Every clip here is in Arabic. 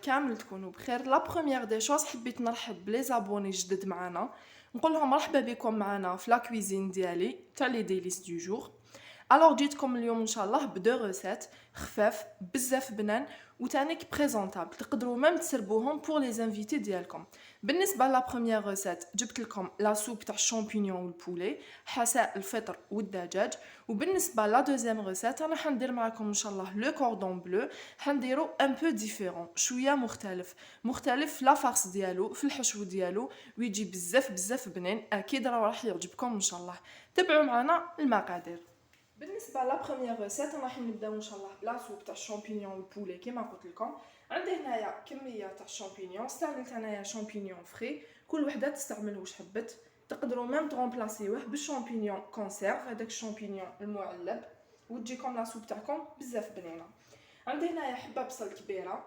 كامل تكونوا بخير. لا بروميير دي شوز حبيت نرحب بلي زابوني جدد معنا، نقول لهم مرحبا بكم معنا في لا كويزين ديالي تاع لي ديليس دو جور. الوغ جيتكم اليوم ان شاء الله بدو روسيت خفاف بزاف بنان وتانيك بريزونطابل، تقدروا ميم تسربوهم بور لي زانفيتي ديالكم. بالنسبه لا بروميير روسيت جبت لكم لا سوب تاع الشامبينيون والبولي، حساء الفطر والدجاج. وبالنسبه لا دوزيام روسيت انا حندير معكم ان شاء الله لو كوردون بلو، حنديرو ان بو ديفيرون، شويه مختلف في لا فارس ديالو، في الحشو ديالو، ويجي بزاف بنين. اكيد راح يعجبكم ان شاء الله. تبعوا معنا المقادير. بالنسبه لا بروميير ريسيت راح نبداو ان شاء الله بلا سوب تاع الشامبينيون والبولي كيما قلت لكم. عندي هنايا كميه تاع الشامبينيون، استعملت انايا شامبينيون فري، كل وحده تستعمل واش حبت. تقدروا ميم ترومبلاسيوه بالشامبينيون كونسيرف، هذاك الشامبينيون المعلب، وتجيكم لا سوب تاعكم بزاف بنينه. عندي هنايا حبه بصل كبيره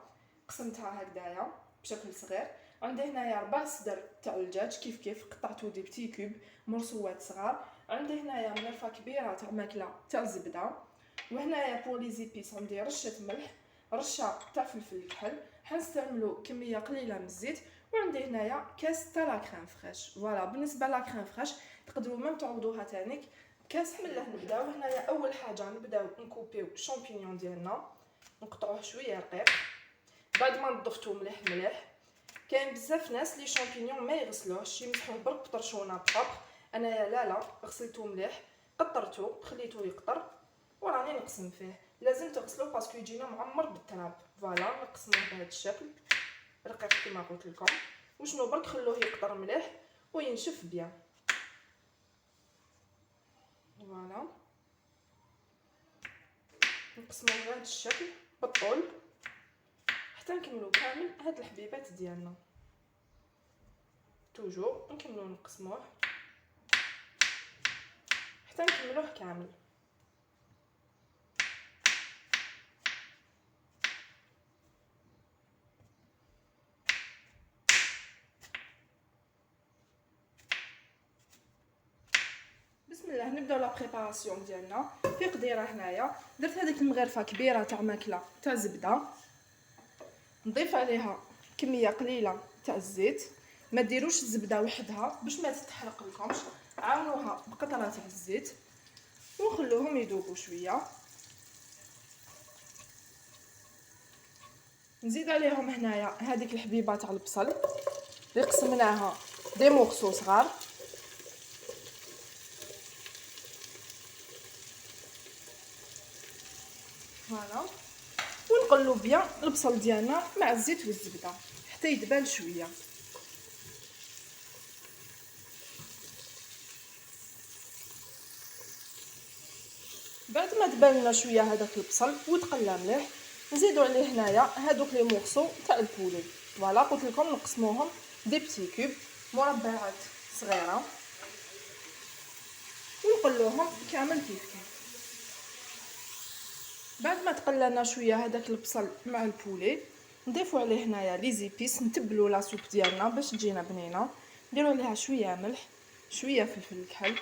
قسمتها هكذايا بشكل صغير. عندي هنايا 4 صدر تاع الدجاج كيف قطعتو دي بتي كوب مرصوات صغار. عندي هنايا ملفه كبيره تاع ماكله تاع الزبده. وهنايا بور لي زيبيس عندي رشه ملح، رشه تاع فلفل الكحل، حنستعملوا كميه قليله من الزيت. وعندي هنايا كاس تاع لا كريم فريش. فوالا بالنسبه لا كريم فريش تقدروا ميم تعوضوها تانيك كاس. بسم الله نبداو. هنايا اول حاجه نبداو نكوبيو الشامبينيون ديالنا، نقطعوه شويه رقيق بعد ما نضفتو مليح. كاين بزاف ناس لي شامبينيون ما يغسلوهش، يمسحوه برك بطرشونه بطبخ. انايا لا غسلته مليح، قطرته خليته يقطر وراني نقسم فيه. لازم تغسلوه باسكو يجينا معمر بالتراب. فوالا نقسموه بهذا الشكل رقيق كما قلت لكم. وشنو برك خلوه يقطر مليح وينشف بيان. فوالا نقسموه بهذا الشكل بالطول حتى نكملو كامل هاد الحبيبات ديالنا. توجور نكملو نقسموه حتى نكملوه كامل. بسم الله نبداو لا بريباراسيون ديالنا. في قديره هنايا درت هذيك المغرفه كبيره تاع ماكله تاع زبده، نضيف عليها كميه قليله تاع الزيت. ما ديروش الزبده وحدها باش ما تتحرق لكمش، عاونوها بقطره تاع الزيت ونخلوهم يذوبوا شويه. نزيد عليهم هنايا هذيك الحبيبه تاع البصل اللي قسمناها دي مورسو صغار. فوالا ونقلو بيان البصل ديالنا مع الزيت والزبده حتى يدبل شويه. بعد ما دبلنا شويه هذاك البصل وتقلى مليح، نزيدو عليه هنايا هادوك لي مورسو تاع البولي. فوالا قلت لكم نقسموهم دي بتي كوب مربعات صغيره ونقلوهم كامل كيف. بعد ما تقلانا شويه هذاك البصل مع البولي نضيفوا عليه هنايا لي زيبيس، نتبلوا لا سوب ديالنا باش تجينا بنينه. نديروا عليها شويه ملح شويه فلفل الكحل،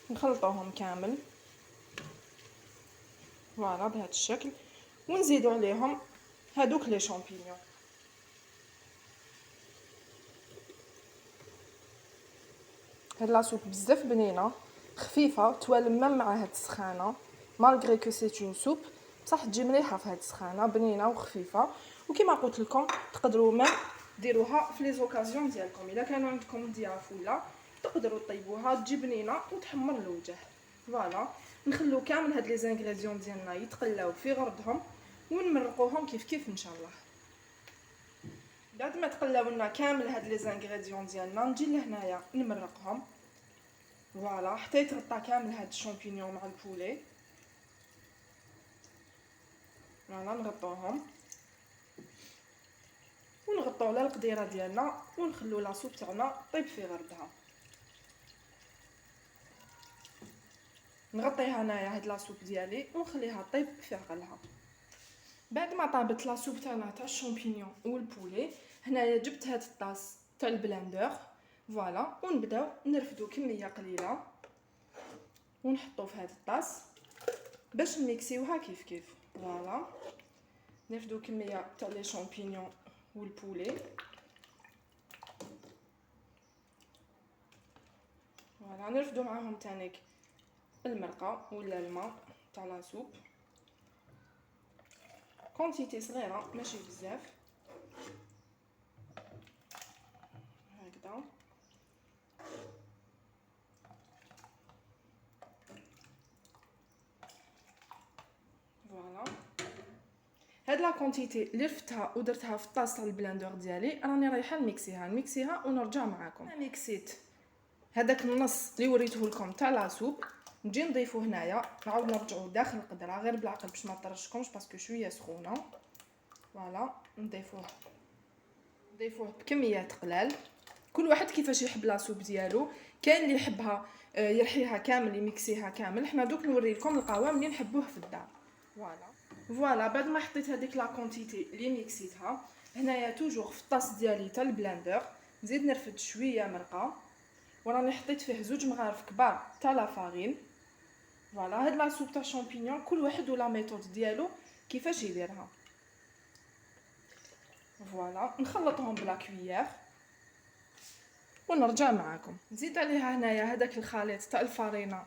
نخلطوهم كامل فوالا بهذا الشكل. ونزيدوا عليهم هادوك لي شامبينيون. هاد لا سوب بزاف بنينه خفيفه توالم مام مع هاد السخانه، مالغري كو سي اون سوب بصح تجي مليحه في هاد السخانه بنينه وخفيفه. وكما قلت لكم تقدروا ما ديروها في لي زوكازيون ديالكم، الا كانوا عندكم ضياف ولا تقدروا طيبوها تجي بنينه وتحمر الوجه. فوالا نخلو كامل هاد لي زانغريديون ديالنا يتقلاو في غردهم ونمرقوهم كيف ان شاء الله. بعد ما تقلاو لنا كامل هاد لي زانغريديون ديالنا نجي لهنايا نمرقهم فوالا حتى يتغطى كامل هاد الشامبينيون مع البولي. فوالا نغطوهم ونغطوا على القديره ديالنا ونخلو لا سوب تاعنا طيب في غردها. نغطيها هنايا هاد لا سوب ديالي ونخليها طيب في عقلها. بعد ما طابت لا سوب تاعنا تاع الشامبينيون والبولي، هنايا جبت هاد الطاس تاع البلاندر فوالا ونبداو نرفدو كميه قليله ونحطو في هاد الطاس باش نميكسيوها كيف. فوالا نرفدو كميه تاع لي شامبينيون والبولي. فوالا نرفدو معاهم تانيك المرقه ولا الماء تاع لا سوب، كونتيتي صغيره ماشي بزاف هكذا. فوالا هاد لا كونتيتي اللي رفتها ودرتها في الطاس تاع البلاندر ديالي، راني رايحه نميكسيها ونرجع معاكم. ميكسيت هذاك النص اللي وريته لكم تاع لا سوب، نجي نضيفو هنايا، نعاود نرجعوه داخل القدره غير بالعقل باش ما طرشكمش باسكو شويه سخونه. فوالا نضيفوه بكميات قلال، كل واحد كيفاش يحب لا سوب ديالو. كاين اللي يحبها يرحيها كامل يميكسيها كامل، حنا دوك نوري لكم القوام اللي نحبوه في الدار. فوالا بعد ما حطيت هذيك لا كونتيتي اللي ميكسيتها هنايا توجور في الطاس ديالي تاع البلاندر، نزيد نرفد شويه مرقه، وراني حطيت فيه 2 مغارف كبار تاع لا فارين. فوالا هاد لا سوب تاع شامبينيون كل واحد ولا ميثود ديالو كيفاش يديرها. فوالا نخلطهم بلا كويير ونرجع معاكم. نزيد عليها هنايا هذاك الخليط تاع الفارينه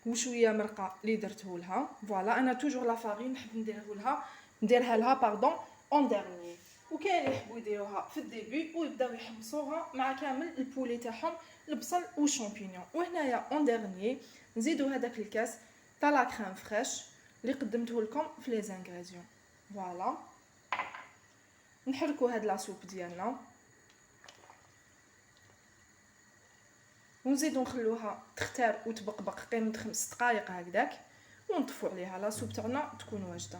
وشويه مرقه اللي درته لها. فوالا انا توجور لا فارين نحب نديرها لها باردون اون ديرني، وكاين اللي يحبوا يديروها في الديبي ويبداو يحمصوها مع كامل البولي تاعهم البصل والشامبينيون. وهنايا اون ديرني نزيدو هذاك الكاس تاع لا كريم فريش اللي قدمته لكم في لي زانغريديون. فوالا نحركو هاد لا سوب ديالنا ونزيدو نخلوها تختار وتبقبق قيمه 5 دقائق هكذاك، ونطفو عليها لا سوب تاعنا تكون واجده.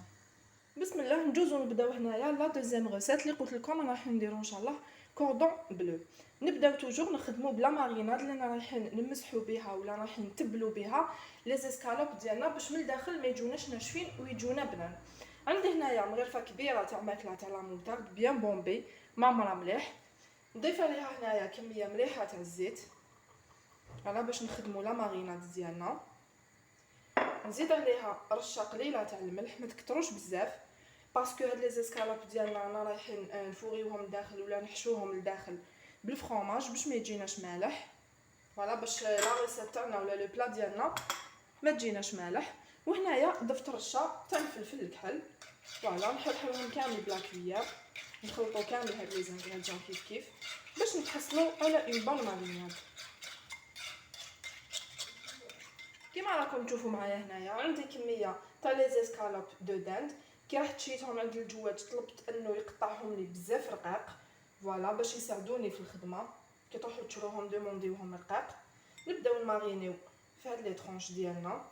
بسم الله ندوزو نبداو هنايا لا دوزيام غوسيت اللي قلت لكم راح نديرو ان شاء الله كوردون بلو. نبداو توجور نخدمو بلا ماريناد اللي رايحين نمسحو بها ولا رايحين نتبلو بها لي زيسكالوب ديالنا باش من الداخل ما يجوناش ناشفين ويجونا بنان. عندي هنايا مغرفه كبيره تاع ماكله تاع لا موطارد بيان بومبي معمره مليح، نضيف عليها هنايا كميه مليحه تاع الزيت على باش نخدمو لا ماريناد ديالنا. نزيد عليها رشه قليله تاع الملح، ما تكتروش بزاف باسكو هاد لي زيسكالوب ديالنا رانا رايحين نفوريوهم لداخل ولا نحشوهم لداخل بالفرomاج باش ما يجيناش مالح. فوالا باش لا ريسيت تاعنا ولا لو بلا ديالنا ما تجيناش مالح. وهنايا ضفت رشه تاع الفلفل الكحل. فوالا نحلهم كامل بلا كويير، نخلطو كامل هاد لي زانغريديون كيف باش نتحصلوا على اون بون ماريناد. كيما راكم تشوفوا معايا هنايا عندي كميه تاع لي زيسكالوب دو داند. كي رحت شيتهم عند الجواد طلبت انه يقطعهم لي بزاف رقاق، فوالا باش يساعدوني في الخدمه كي تروحوا تشروهم دومونديوهم رقاق. نبداو نمارينيو في هاد لي طرونش ديالنا،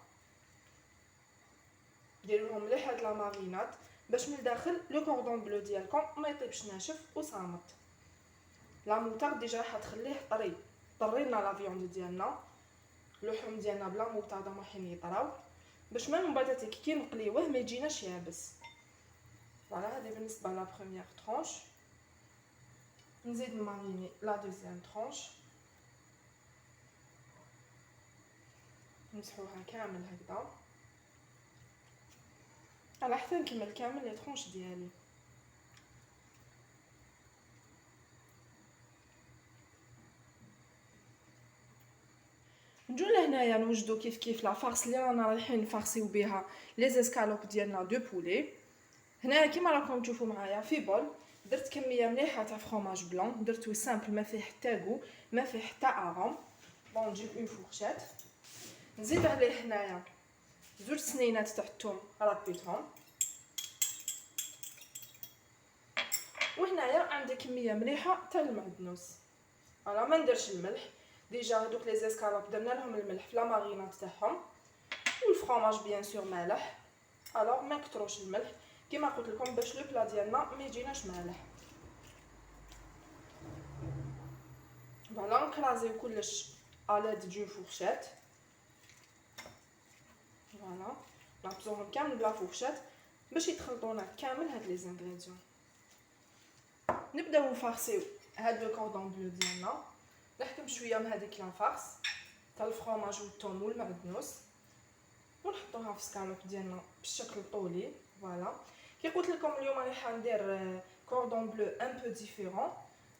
ديروا لهم مليح هاد لا ماريناد باش من الداخل لو كوردون بلو ديالكم ما يطيبش ناشف وصامت. لا موطارد ديجا راح تخليه طري، طرينا لا فيوند ديالنا، اللحوم ديالنا بلا موطارد راحين يطراو باش من بعد كي نقليوه ما يجيناش يابس. فوالا هذه بالنسبه لا بروميير طرونش. نزيد نماريني لا دوزيام طرونش، نمسحوها كامل هكذا على حتى نكمل كامل لي طرونش ديالي. نجو لهنايا نوجدو كيف لا فارس اللي رانا رايحين نفارسيو بها لي زيسكالوب ديالنا دو بولي. هنايا كيما راكم تشوفوا معايا في بول درت كميه مليحه تاع فرomاج بلون، درتو سامبل ما فيه حتى غو ما فيه حتى اروم. بون نجيب اون فورشيت نزيد عليه هنايا 2 سنينات تاع الثوم ربيتهم. وهنايا عندي كميه مليحه تاع المعدنوس. انا ما نديرش الملح ديجا، هذوك لي زيسكالوب درنا لهم الملح في لا ماريناد تاعهم، والفرomاج بيان سور مالح الوغ ما كتروش الملح كيما قلت لكم باش لو بلا ديالنا ما يجيناش مالح. فوالا نكرازيو كلش على دو فورشيت. فوالا نعبزوهم كامل بلا فورشيت باش يتخلطونا كامل هاد لي زانغريديون. نبداو نفارسيو هاد لو كوردون بلو ديالنا، نحكم شويه من هذيك لافارس تاع الفرomاج والثوم والمعدنوس ونحطوها في سكالوب ديالنا بالشكل طولي. فوالا كي قلت لكم اليوم راني حندير كوردون بلو ان بو ديفيرون.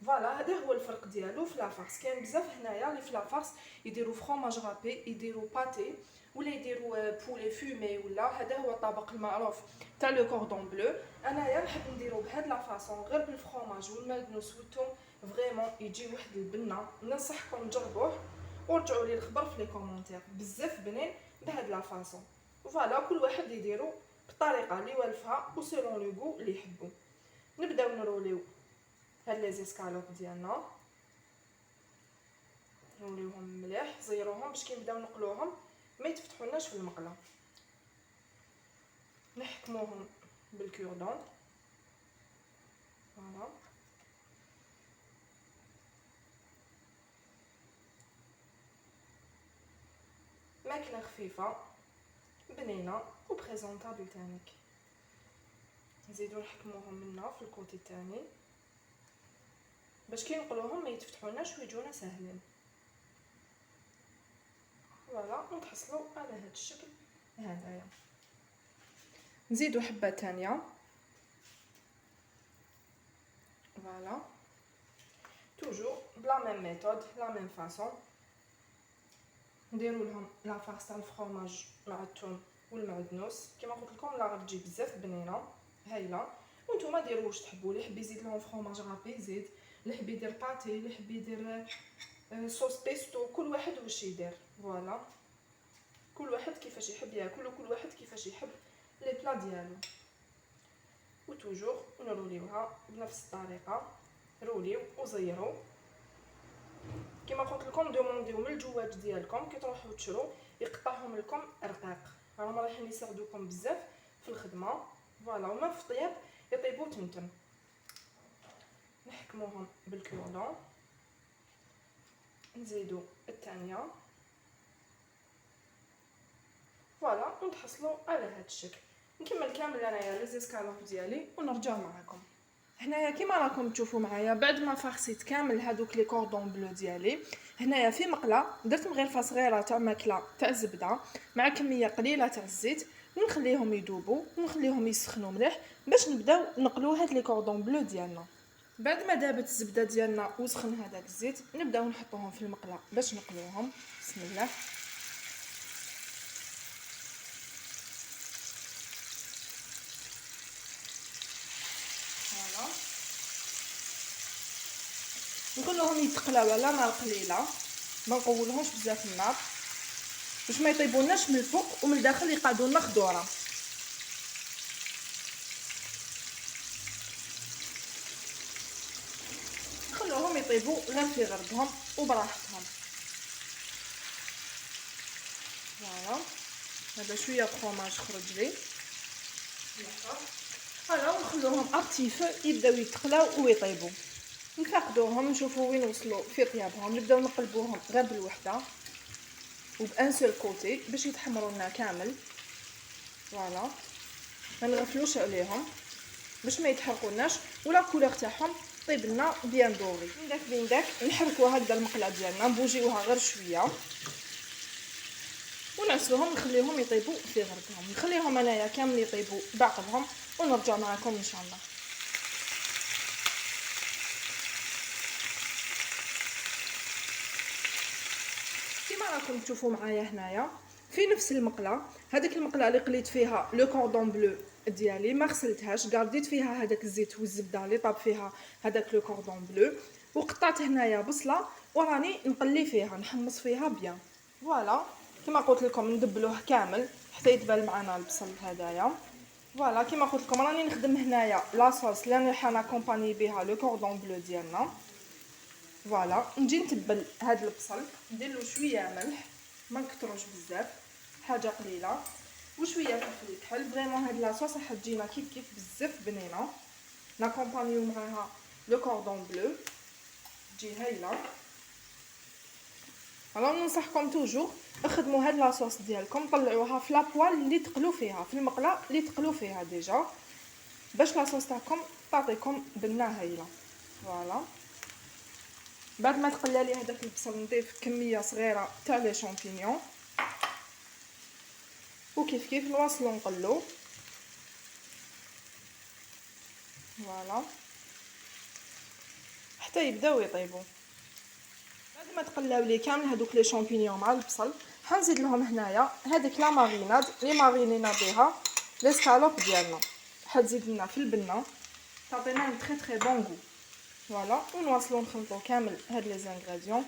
فوالا هذا هو الفرق ديالو في لافارس. كاين بزاف هنايا اللي في لافارس يديروا فرomاج رابي، يديروا باتي، ولا يديروا بولي فومي، ولا هذا هو الطبق المعروف تاع لو كوردون بلو. انايا نحب نديرو بهاد لا فاصون غير بالفرomاج والماكنوس والثوم، فريمون يجي واحد البنه. ننصحكم تجربوه ورجعوا لي الخبر في لي كومونتير. بزاف بنين بهاد لا فاصون. فوالا كل واحد يديرو بالطريقه اللي والفها وسيلون لو غو اللي يحبوا. نبداو نروليو هاد لي زيسكالوب ديالنا، نروليوهم مليح، زيروهم باش كي نبداو نقلوهم ما يتفتحولناش في المقله. نحكموهم بالكوردون. فوالا ماكله خفيفه بنينه وبريزونطابل تانيك. نزيدو نحكموهم منا في الكوتي الثاني باش كي نقلوهم ما يتفتحوناش ويجونا ساهلين. فوالا ونتحصلوا على هذا الشكل هذايا. نزيدو حبه ثانيه. فوالا توجور بلا ميم ميثود لا ميم فاصون. نديرو لهم لا فارس تاع الفرomاج مع الثوم والمعدنوس. كما قلت لكم لا غتجي بزاف بنينه هايله. وانتوما ديروا واش تحبوا، اللي يحب يزيد لهم فرomاج رابي يزيد، اللي يحب يدير باتي، اللي يحب يدير صوص بيستو، كل واحد واش يدير. فوالا كل واحد كيفاش يحب ياكل وكل واحد كيفاش يحب لي بلا ديالو. وتوجور نروليوها بنفس الطريقه، روليو وزيروا. كما قلت لكم دومونديو من الجواج ديالكم كي تروحوا تشرو يقطعهم لكم رقاق، راهم رايحين يساعدوكم بزاف في الخدمه. فوالا وما في الطياب يطيبوا تمتم. نحكموهم بالكوردون. نزيدو الثانيه. فوالا ونتحصلوا على هذا الشكل. نكمل كامل انايا لي زيسكالوب ديالي ونرجع معكم. هنايا كيما راكم تشوفوا معايا بعد ما فارسيت كامل هادوك لي كوردون بلو ديالي، هنايا في مقله درت مغرفه صغيره تاع ماكله تاع الزبده مع كميه قليله تاع الزيت، ونخليهم يذوبوا ونخليهم يسخنوا مليح باش نبداو نقلو هاد لي كوردون بلو ديالنا. بعد ما دابت الزبده ديالنا وسخن هذاك الزيت نبداو نحطوهم في المقله باش نقلوهم. بسم الله. فوالا نخلوهم يتقلاو على نار قليله، ما نقولهمش بزاف النار باش ما يطيبوناش من الفوق ومن الداخل يقعدوا لنا خضوره. خلوهم يطيبوا غير في غربهم وبراحتهم. فوالا هذا شويه فرomاج خرج لي. فوالا ونخلوهم اكتيف يبداو يتقلاو ويطيبوا. نفقدوهم نشوفوا وين وصلوا في طيابهم، نبداو نقلبوهم غير بالوحده وبان سول كوتي باش يتحمروا لنا كامل. فوالا ما نغفلوش عليهم باش ما يتحرقوناش ولا الكولور تاعهم طيب لنا بيان دوري. من داك بين داك نحركوا هكذا المقله ديالنا، نبوجيوها غير شويه ونعسلوهم نخليهم يطيبوا في غربهم. نخليهم انايا كامل يطيبوا بعقبهم ونرجع معكم ان شاء الله. كما راكم تشوفوا معايا هنايا في نفس المقله، هذيك المقله اللي قليت فيها لو كوردون بلو ديالي ما غسلتهاش، قرديت فيها هذاك الزيت والزبده اللي طاب فيها هذاك لو كوردون بلو، وقطعت هنايا بصله وراني نقلي فيها نحمص فيها بيان. فوالا كما قلت لكم ندبلوه كامل حتى يدبل معنا البصل هذايا. فوالا كما قلت لكم راني نخدم هنايا لاصوص اللي راح نكومباني بها لو كوردون بلو ديالنا. فوالا نجي نتبل هاد البصل، نديرلو شويه ملح ما نكتروش بزاف، حاجه قليله، وشويه فلفل كحل. فريمون هاد لاصوص راح تجينا كيف كيف بزاف بنينه، نكومبانيو معاها لو كوردون بلو تجي هايله. alors ننصحكم توجور اخدموا هاد لاصوص ديالكم، طلعوها في لابوال اللي تقلوا فيها، في المقله اللي تقلوا فيها ديجا باش لاصوص تاعكم تعطيكم بنه هايله. فوالا بعد ما تقلى لي هذاك البصل نضيف كميه صغيره تاع لي شامبينيون وكيف كيف نواصلوا نقلو. فوالا حتى يبداو يطيبوا. بعد ما تقلاو لي كامل هذوك لي شامبينيون مع البصل، حنزيد لهم هنايا هذيك لا ماريناد لي مارينينا بها لي سكالوب ديالنا، حتزيد لنا في البنه تعطينا ان تري تري بون غو. فوالا ونواصلوا نخلطوا كامل هاد لي زانغريديون.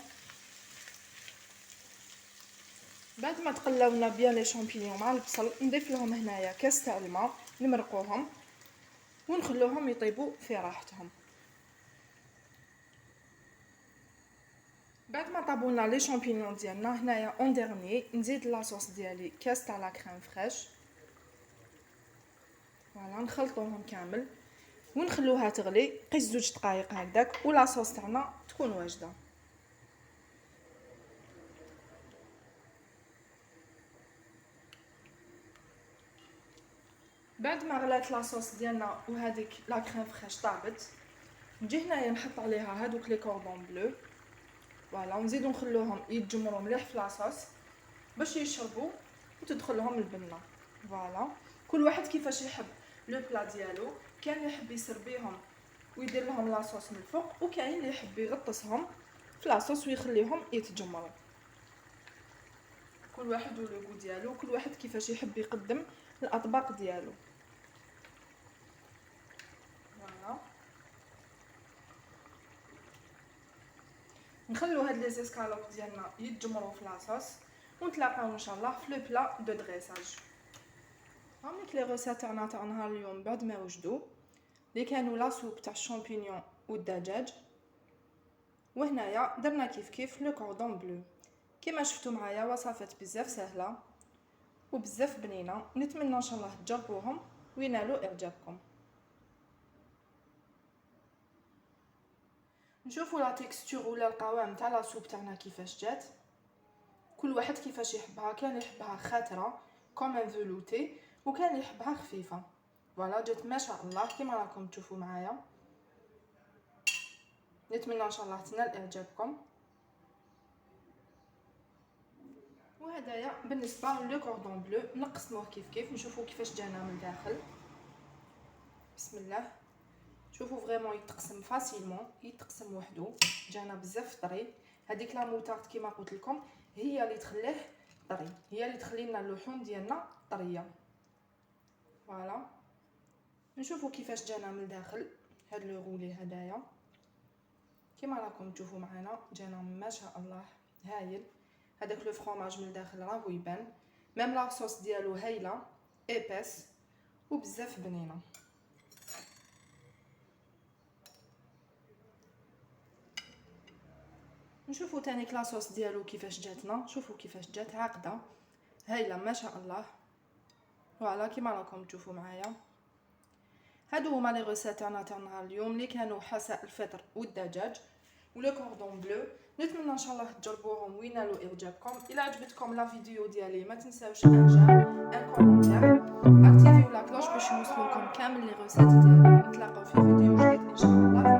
بعد ما تقلاونا بيان لي شامبينيون مع البصل، نضيف لهم هنايا كاس تاع الماء نمرقوهم ونخلوهم يطيبوا في راحتهم. بعد ما طابونا لي شامبينيون ديالنا، هنايا اون ديرني نزيد لاصوص ديالي كاس تاع لا كريم فريش. فوالا نخلطوهم كامل ونخلوها تغلي قيس 2 دقائق هكذاك، ولاصوص تاعنا تكون واجده. بعد ما غلات لاصوص ديالنا وهذيك لا كريم فريش طابت، نجي هنايا نحط عليها هذوك لي كوردون بلو. فوالا ونزيدو نخلوهم يتجمروا مليح في لاصوص باش يشربوا وتدخل لهم البنه. فوالا كل واحد كيفاش يحب لو بلا ديالو، كاين اللي يحب يسربيهم ويدير لهم لاصوص من الفوق، وكاين اللي يحب يغطسهم في لاصوص ويخليهم يتجمروا. كل واحد ولو غو ديالو، كل واحد كيفاش يحب يقدم الاطباق ديالو. فوالا نخلو هاد لي زيسكالوب ديالنا يتجمروا في لاصوص، ونتلاقاو ان شاء الله في لو بلا دو دريساج. هامليك لي روسيت تاعنا تاع نهار اليوم بعد ما وجدوا، اللي كانوا لا سوب تاع الشامبينيون والدجاج، وهنايا درنا كيف كيف لو كوردون بلو. كما شفتوا معايا وصفات بزاف سهله وبزاف بنينه، نتمنى ان شاء الله تجربوهم وينالوا اعجابكم. نشوفوا لا تيكستور ولا القوام تاع لا سوب تاعنا كيفاش جات، كل واحد كيفاش يحبها. كان يحبها خاتره كوم فلوتي، وكان يحبها خفيفه. فوالا جات ما شاء الله كما راكم تشوفوا معايا. نتمنى ان شاء الله تنال اعجابكم. وهدايا بالنسبه لو كوردون بلو نقسموه كيف كيف، نشوفوا كيفاش جانا من الداخل. بسم الله، شوفوا فريمون يتقسم فاسيلمون، يتقسم وحده، جانا بزاف طري. هذيك لا موطارد كيما قلت لكم هي اللي تخليه طري، هي اللي تخلي لنا اللحوم ديالنا طريه. فوالا نشوفوا كيفاش جانا من الداخل هاد لو غولي هدايا كيما راكم تشوفوا معنا، جانا ما شاء الله هايل. هذاك لو فرomاج من الداخل راهو يبان، ميم لا صوص ديالو هايله ايباس وبزاف بنينه. نشوفوا تاني كلاصوص ديالو كيفاش جاتنا، شوفوا كيفاش جات عاقده هايله ما شاء الله. فوالا كيما راكم تشوفوا معايا، هادو هما لي روسيت تاعنا تاع نهار اليوم اللي كانوا حساء الفطر والدجاج ولو كوردون بلو. نتمنى ان شاء الله تجربوهم وينالوا اعجابكم. الى عجبتكم لا فيديو ديالي ما تنساوش ان جيم ان كومونتير، اكتيفيو لا كلوش باش يوصلوكم كامل لي روسيت ديالي. نتلاقاو في فيديو جديد ان شاء الله.